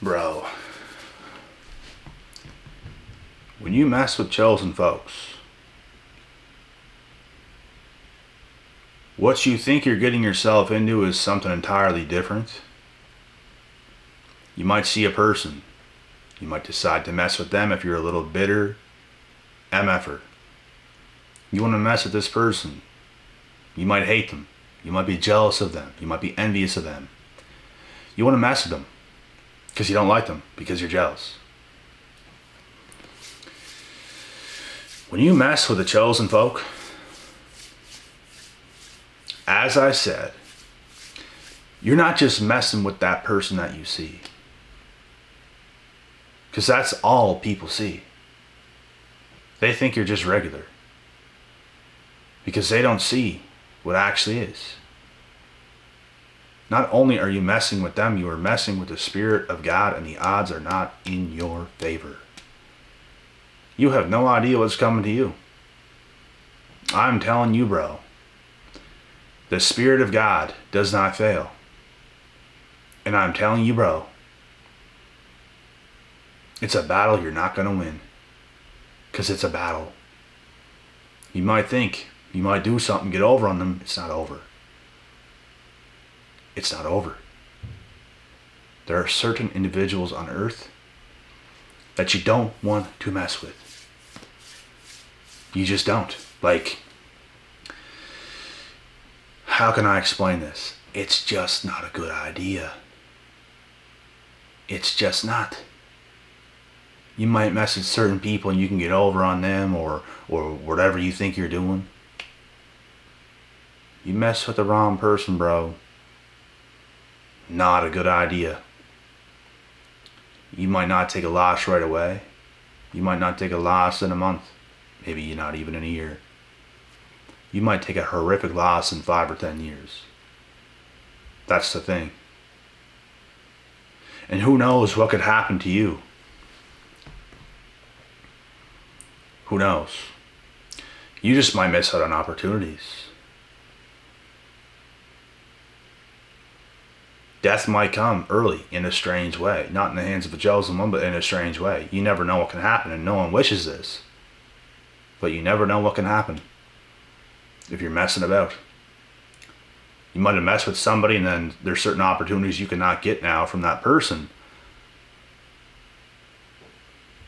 Bro, when you mess with chosen folks, what you think you're getting yourself into is something entirely different. You might see a person. You might decide to mess with them if you're a little bitter MFer. You want to mess with this person. You might hate them. You might be jealous of them. You might be envious of them. You want to mess with them because you don't like them, because you're jealous. When you mess with the chosen folk, as I said, you're not just messing with that person that you see. Because that's all people see. They think you're just regular. Because they don't see what actually is. Not only are you messing with them, you are messing with the Spirit of God, and the odds are not in your favor. You have no idea what's coming to you. I'm telling you, bro. The Spirit of God does not fail. And I'm telling you, bro, it's a battle you're not going to win. Because it's a battle. You might think, you might do something, get over on them. It's not over. It's not over. There are certain individuals on earth that you don't want to mess with. You just don't. Like, how can I explain this? It's just not a good idea. It's just not. You might mess with certain people and you can get over on them or whatever you think you're doing. You mess with the wrong person, bro. Not a good idea. You might not take a loss right away. You might not take a loss in a month. Maybe not even in a year. You might take a horrific loss in 5 or 10 years. That's the thing. And who knows what could happen to you? Who knows? You just might miss out on opportunities. Death might come early in a strange way. Not in the hands of a chosen one, but in a strange way. You never know what can happen, and no one wishes this. But you never know what can happen if you're messing about. You might have messed with somebody and then there's certain opportunities you cannot get now from that person.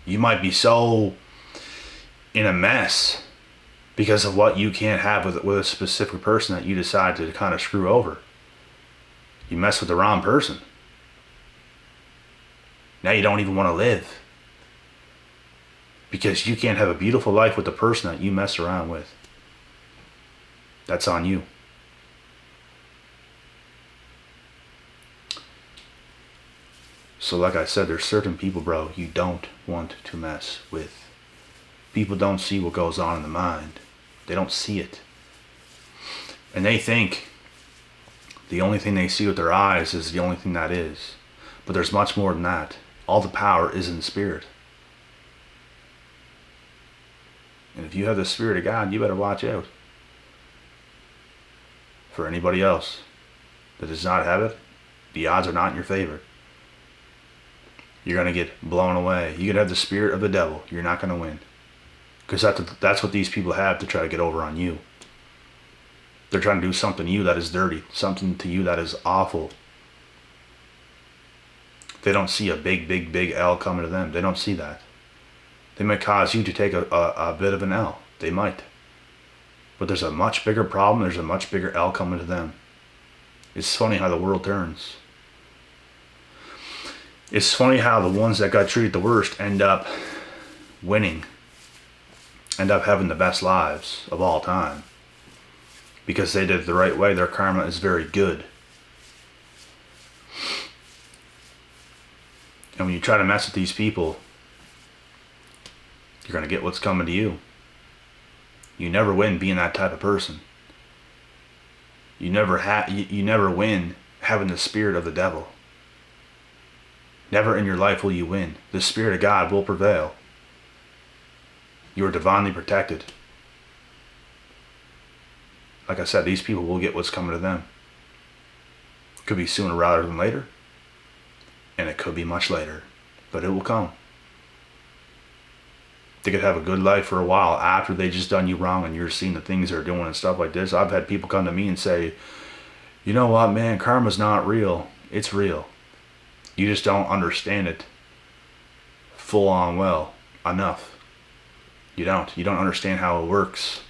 You might be so in a mess because of what you can't have with a specific person that you decide to kind of screw over. You mess with the wrong person. Now you don't even want to live. Because you can't have a beautiful life with the person that you mess around with. That's on you. So like I said, there's certain people, bro, you don't want to mess with. People don't see what goes on in the mind. They don't see it. And they think the only thing they see with their eyes is the only thing that is. But there's much more than that. All the power is in the Spirit. And if you have the Spirit of God, you better watch out. For anybody else that does not have it, the odds are not in your favor. You're going to get blown away. You could have the spirit of the devil. You're not going to win. Because that's what these people have to try to get over on you. They're trying to do something to you that is dirty. Something to you that is awful. They don't see a big L coming to them. They don't see that. They might cause you to take a bit of an L. They might. But there's a much bigger problem. There's a much bigger L coming to them. It's funny how the world turns. It's funny how the ones that got treated the worst end up winning. End up having the best lives of all time. Because they did it the right way. Their karma is very good. And when you try to mess with these people, you're going to get what's coming to you. You never win being that type of person. You never win having the spirit of the devil. Never in your life will you win. The Spirit of God will prevail. You are divinely protected. Like I said, these people will get what's coming to them. Could be sooner rather than later. And it could be much later, but it will come. They could have a good life for a while after they just done you wrong and you're seeing the things they're doing and stuff like this. I've had people come to me and say, you know what, man, karma's not real. It's real. You just don't understand it full on well enough. You don't understand how it works.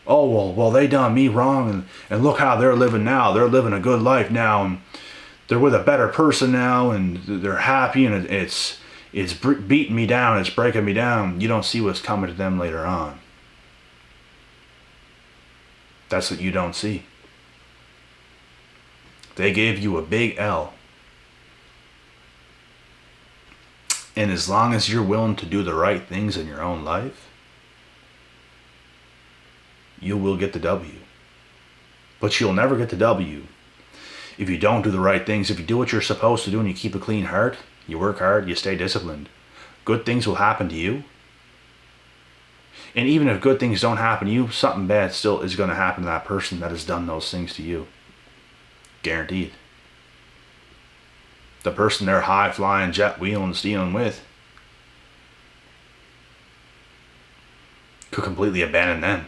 Oh, well, they done me wrong, and look how they're living now. They're living a good life now, and they're with a better person now, and they're happy, and it's beating me down, it's breaking me down. You don't see what's coming to them later on. That's what you don't see. They gave you a big L. And as long as you're willing to do the right things in your own life, you will get the W. But you'll never get the W if you don't do the right things. If you do what you're supposed to do and you keep a clean heart, you work hard, you stay disciplined, good things will happen to you. And even if good things don't happen to you, something bad still is going to happen to that person that has done those things to you. Guaranteed. The person they're high flying, jet wheeling, stealing with could completely abandon them.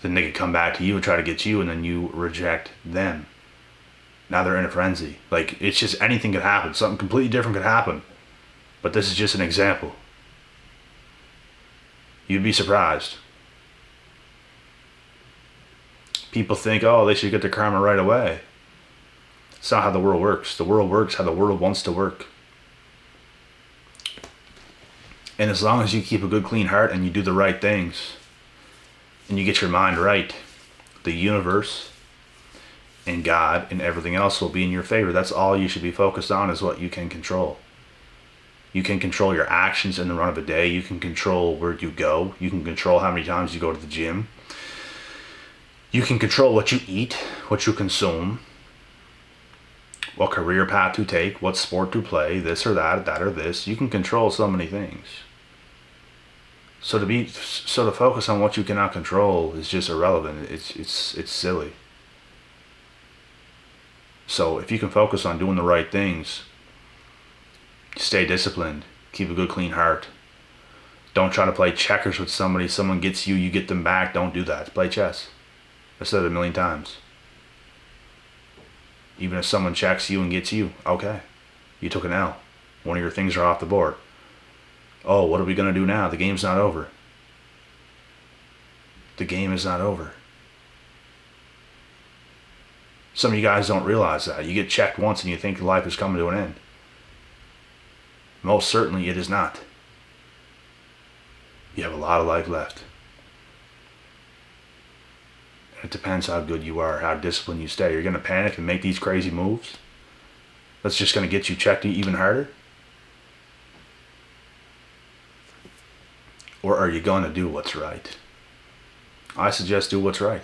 Then they could come back to you and try to get you, and then you reject them. Now they're in a frenzy. Like, it's just anything could happen. Something completely different could happen. But this is just an example. You'd be surprised. People think, oh, they should get their karma right away. It's not how the world works. The world works how the world wants to work. And as long as you keep a good, clean heart and you do the right things, and you get your mind right, the universe and God and everything else will be in your favor. That's all you should be focused on, is what you can control. You can control your actions in the run of a day. You can control where you go. You can control how many times you go to the gym. You can control what you eat, what you consume, what career path to take, what sport to play, this or that or this. You can control so many things. So to focus on what you cannot control is just irrelevant. It's silly. So if you can focus on doing the right things, stay disciplined, keep a good clean heart. Don't try to play checkers with somebody. Someone gets you, you get them back. Don't do that. Play chess. I've said it a million times. Even if someone checks you and gets you, okay, you took an L. One of your things are off the board. Oh, what are we going to do now? The game's not over. The game is not over. Some of you guys don't realize that. You get checked once and you think life is coming to an end. Most certainly it is not. You have a lot of life left. It depends how good you are, how disciplined you stay. You're going to panic and make these crazy moves? That's just going to get you checked even harder? Or are you going to do what's right? I suggest do what's right.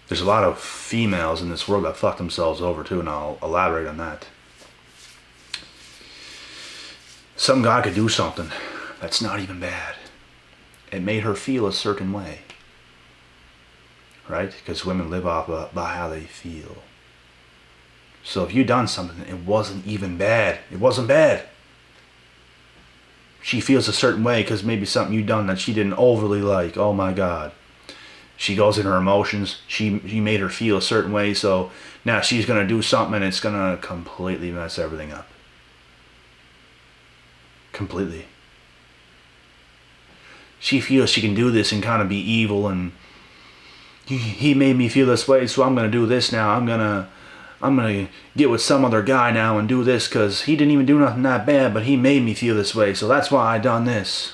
There's a lot of females in this world that fuck themselves over too, and I'll elaborate on that. Some guy could do something that's not even bad. It made her feel a certain way. Right? Because women live off by how they feel. So if you done something, it wasn't even bad. It wasn't bad. She feels a certain way because maybe something you done that she didn't overly like. Oh my God. She goes in her emotions. She made her feel a certain way, so now she's going to do something and it's going to completely mess everything up. Completely. She feels she can do this and kind of be evil, and he made me feel this way, so I'm going to do this now. I'm going to get with some other guy now and do this because he didn't even do nothing that bad, but he made me feel this way, so that's why I done this.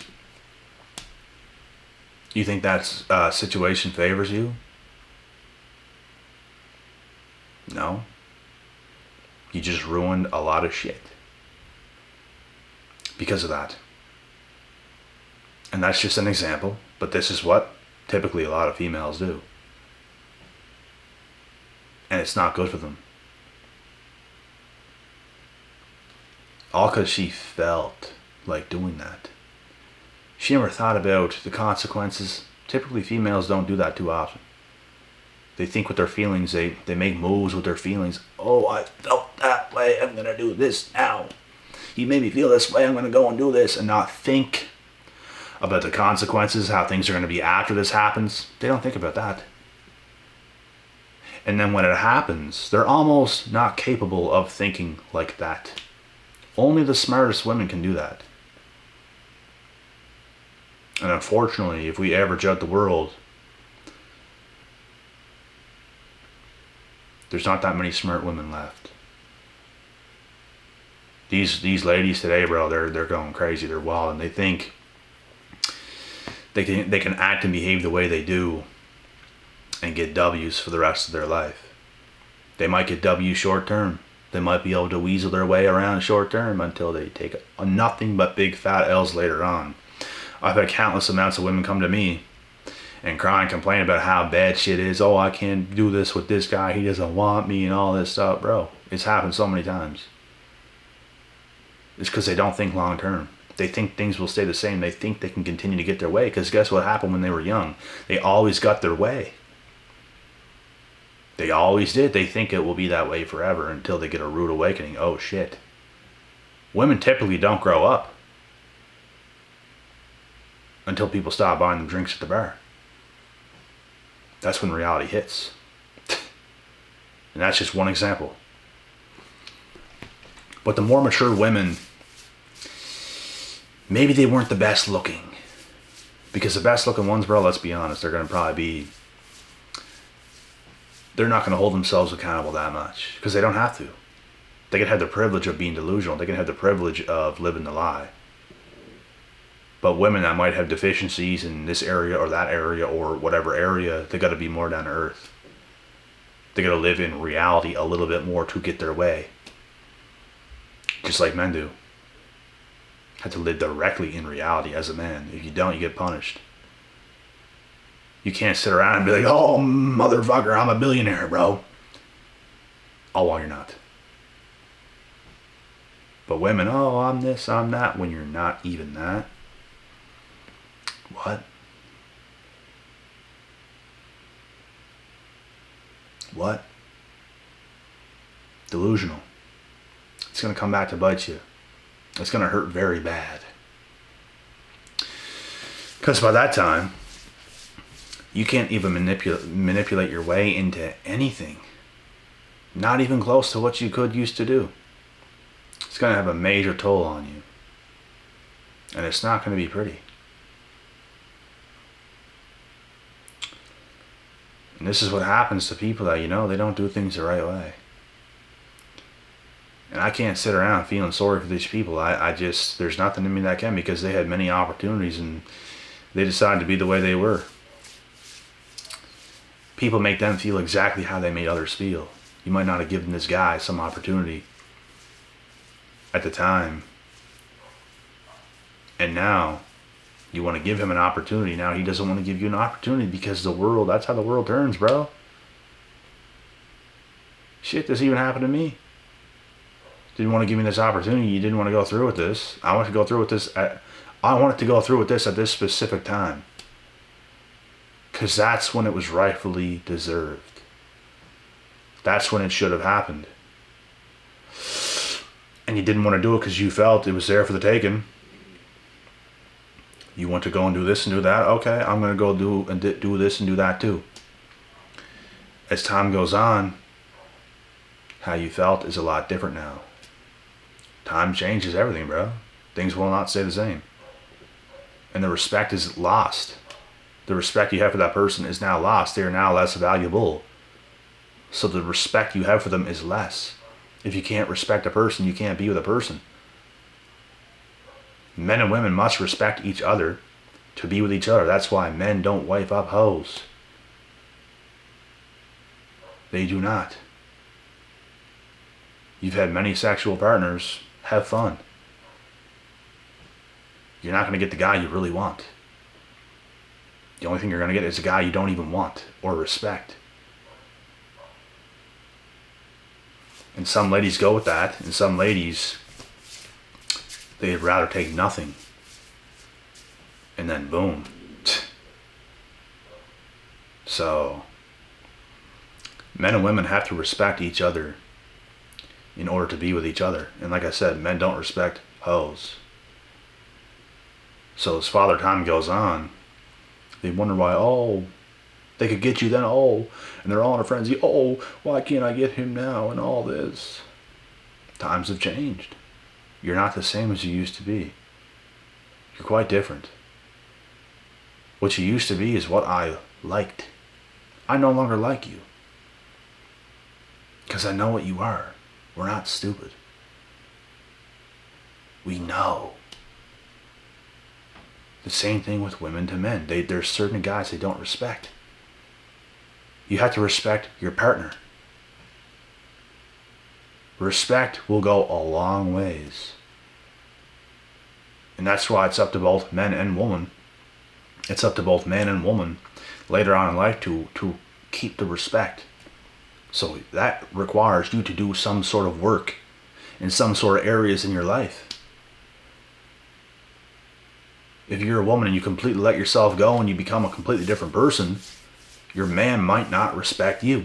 You think that situation favors you? No. You just ruined a lot of shit because of that. And that's just an example, but this is what typically a lot of females do. And it's not good for them. All because she felt like doing that. She never thought about the consequences. Typically females don't do that too often. They think with their feelings. They make moves with their feelings. Oh, I felt that way. I'm going to do this now. He made me feel this way. I'm going to go and do this. And not think about the consequences, how things are going to be after this happens. They don't think about that. And then when it happens, they're almost not capable of thinking like that. Only the smartest women can do that. And unfortunately, if we average out the world, there's not that many smart women left. These ladies today, bro, they're going crazy. They're wild, and they think they can act and behave the way they do and get W's for the rest of their life. They might get W's short term. They might be able to weasel their way around short term until they take nothing but big fat L's later on. I've had countless amounts of women come to me and cry and complain about how bad shit is. Oh, I can't do this with this guy. He doesn't want me and all this stuff. Bro, it's happened so many times. It's because they don't think long term. They think things will stay the same. They think they can continue to get their way. Because guess what happened when they were young? They always got their way. They always did. They think it will be that way forever until they get a rude awakening. Oh shit. Women typically don't grow up until people stop buying them drinks at the bar. That's when reality hits. And that's just one example. But the more mature women, maybe they weren't the best looking. Because the best looking ones, bro, let's be honest, they're going to probably be, they're not going to hold themselves accountable that much. Because they don't have to. They can have the privilege of being delusional. They can have the privilege of living the lie. But women that might have deficiencies in this area or that area or whatever area, they got to be more down to earth. They got to live in reality a little bit more to get their way. Just like men do. Have to live directly in reality as a man. If you don't, you get punished. You can't sit around and be like, oh, motherfucker, I'm a billionaire, bro. All while you're not. But women, oh, I'm this, I'm that, when you're not even that. What? What? Delusional. It's going to come back to bite you. It's going to hurt very bad. Because by that time, you can't even manipulate your way into anything. Not even close to what you could used to do. It's going to have a major toll on you. And it's not going to be pretty. And this is what happens to people that, they don't do things the right way. And I can't sit around feeling sorry for these people. I just, there's nothing in me that can, because they had many opportunities and they decided to be the way they were. People make them feel exactly how they made others feel. You might not have given this guy some opportunity at the time. And now you want to give him an opportunity. Now he doesn't want to give you an opportunity because the world, that's how the world turns, bro. Shit, this even happened to me. Didn't want to give me this opportunity. You didn't want to go through with this. I want to go through with this. I wanted to go through with this at this specific time. Because that's when it was rightfully deserved. That's when it should have happened. And you didn't want to do it because you felt it was there for the taking. You want to go and do this and do that. Okay, I'm going to go do this and do that too. As time goes on, how you felt is a lot different now. Time changes everything, bro. Things will not stay the same. And the respect is lost. The respect you have for that person is now lost. They are now less valuable. So the respect you have for them is less. If you can't respect a person, you can't be with a person. Men and women must respect each other to be with each other. That's why men don't wife up hoes. They do not. You've had many sexual partners. Have fun. You're not going to get the guy you really want. The only thing you're going to get is a guy you don't even want or respect. And some ladies go with that, and some ladies, they'd rather take nothing. And then boom. So, Men and women have to respect each other in order to be with each other. And like I said, men don't respect hoes. So as Father Time goes on, they wonder why, oh, they could get you then, oh, and they're all in a frenzy, oh, why can't I get him now, and all this. Times have changed. You're not the same as you used to be. You're quite different. What you used to be is what I liked. I no longer like you. Because I know what you are. We're not stupid. We know. The same thing with women to men. There's certain guys they don't respect. You have to respect your partner. Respect will go a long ways. And that's why it's up to both men and women. It's up to both man and woman later on in life to keep the respect. So that requires you to do some sort of work in some sort of areas in your life. If you're a woman and you completely let yourself go and you become a completely different person, your man might not respect you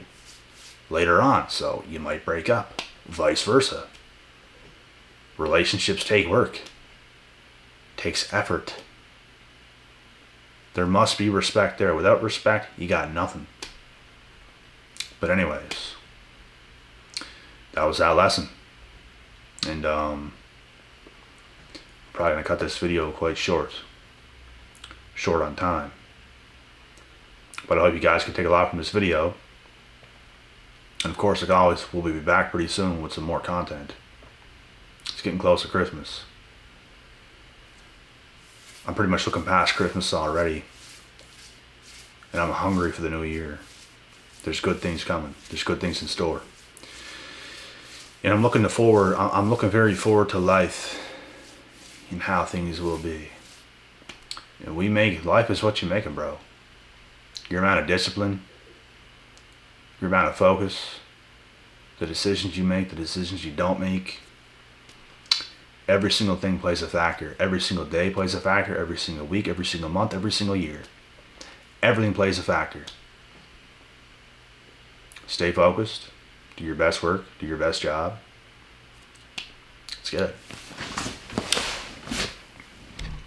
later on, so you might break up. Vice versa. Relationships take work. Takes effort. There must be respect there. Without respect, you got nothing. But anyways, that was that lesson. And probably gonna cut this video quite short on time. But I hope you guys can take a lot from this video. And of course, like always, we'll be back pretty soon with some more content. It's getting close to Christmas. I'm pretty much looking past Christmas already. And I'm hungry for the new year. There's good things coming. There's good things in store. And I'm looking very forward to life and how things will be. And life is what you make it, bro. Your amount of discipline, your amount of focus, the decisions you make, the decisions you don't make. Every single thing plays a factor. Every single day plays a factor. Every single week, every single month, every single year. Everything plays a factor. Stay focused. Do your best work. Do your best job. Let's get it.